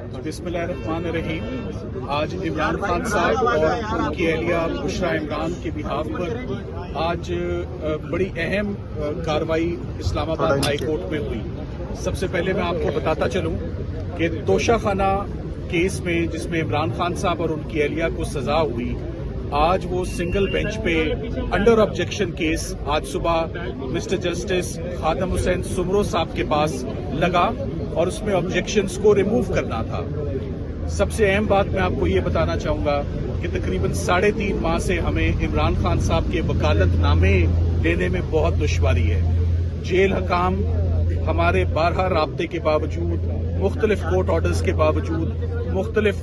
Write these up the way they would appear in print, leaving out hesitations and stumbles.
बिस्मिल्लाहिर्रहमानिर्रहीम। आज इमरान खान साहब और उनकी एहलिया बुशरा इमरान के बिहाफ पर आज बड़ी अहम कार्रवाई इस्लामाबाद हाई कोर्ट में हुई। सबसे पहले मैं आपको बताता चलूं कि तोशाखाना केस में जिसमें इमरान खान साहब और उनकी एहलिया को सजा हुई, आज वो सिंगल बेंच पे अंडर ऑब्जेक्शन केस आज सुबह मिस्टर जस्टिस खादम हुसैन सुमरो साहब के पास लगा और उसमें ऑब्जेक्शंस को रिमूव करना था। सबसे अहम बात मैं आपको ये बताना चाहूंगा कि तकरीबन 3.5 माह से हमें इमरान खान साहब के वकालतनामे लेने में बहुत दुश्वारी है। जेल हकाम हमारे 12 राब्ते के बावजूद, मुख्तलिफ कोर्ट ऑर्डर्स के बावजूद, मुख्तलिफ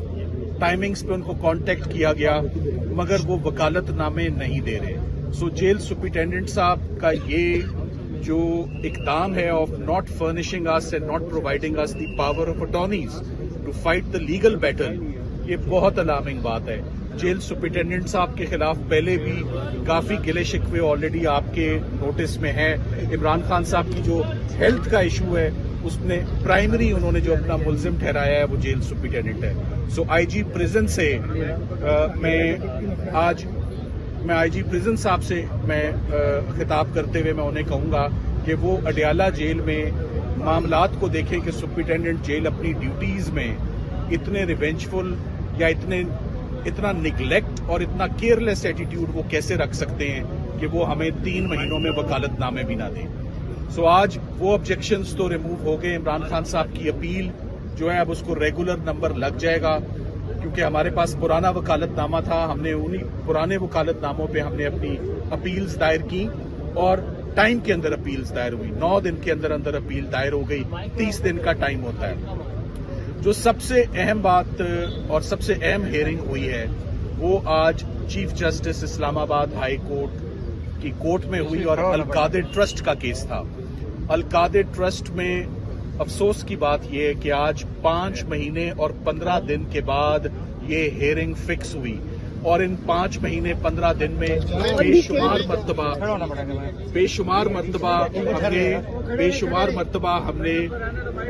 टाइमिंग्स पे उनको कांटेक्ट किया गया, मगर वो वकालतनामे नहीं दे रहे। सो जेल सुपरिटेंडेंट साहब का ये जो इकदाम है of not furnishing us and not providing us the power of attorneys to fight the legal battle, ये बहुत अलार्मिंग बात है। जेल सुपरिटेंडेंट साहब के खिलाफ पहले भी काफी गिले शिकवे ऑलरेडी आपके नोटिस में है। इमरान खान साहब की जो हेल्थ का इशू है उसने प्राइमरी उन्होंने जो अपना मुलजिम ठहराया है वो जेल सुपरिटेंडेंट है। सो आईजी प्रिजन से मैं आईजी प्रिजन साहब से खिताब करते हुए मैं उन्हें कहूंगा कि वो अडियाला जेल में मामलात को देखें कि सुपरिटेंडेंट जेल अपनी ड्यूटीज में इतने रिवेंजफुल या इतना निगलेक्ट और इतना केयरलेस एटीट्यूड वो कैसे रख सकते हैं कि वो हमें 3 महीनों में वकालतनामे भी ना दें। सो आज वो ऑब्जेक्शंस तो रिमूव हो गए। इमरान खान साहब की अपील जो है अब उसको रेगुलर नंबर लग जाएगा, क्योंकि हमारे पास पुराना वकालतनामा था। हमने उन्हीं पुराने वकालतनामों पे हमने अपनी अपील्स दायर की और टाइम के अंदर अपील्स दायर हुई। 9 दिन के अंदर अंदर अपील दायर हो गई। 30 दिन का टाइम होता है। जो सबसे अहम बात और सबसे अहम हियरिंग हुई है वो आज chief justice Islamabad high court की कोर्ट में हुई और अल-कादिर ट्रस्ट का केस था। अल-कादिर ट्रस्ट में अफसोस की बात यह है कि आज 5 महीने और 15 दिन के बाद ये हियरिंग फिक्स हुई और इन 5 महीने 15 दिन में बेशुमार मरतबा हमने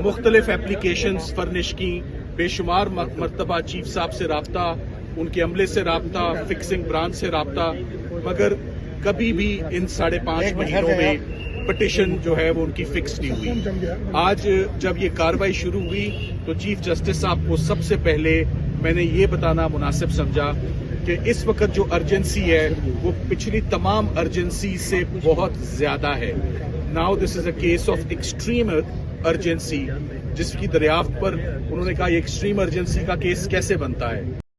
मुख्तलिफ एप्लीकेशंस फर्निश की, बेशुमार मरतबा चीफ साहब से राब्ता, उनके अमले से राब्ता, फिक्सिंग ब्रांच से राब्ता, मगर कभी भी इन 5.5 महीनों में पिटिशन जो है वो उनकी फिक्स नहीं हुई। आज जब ये कार्रवाई शुरू हुई तो चीफ जस्टिस साहब को सबसे पहले मैंने ये बताना मुनासिब समझा कि इस वक्त जो अर्जेंसी है वो पिछली तमाम अर्जेंसी से बहुत ज्यादा है। Now this is a case of extreme urgency, जिसकी दरियाफ्त पर उन्होंने कहा ये एक्सट्रीम अर्जेंसी का केस कैसे बनता है।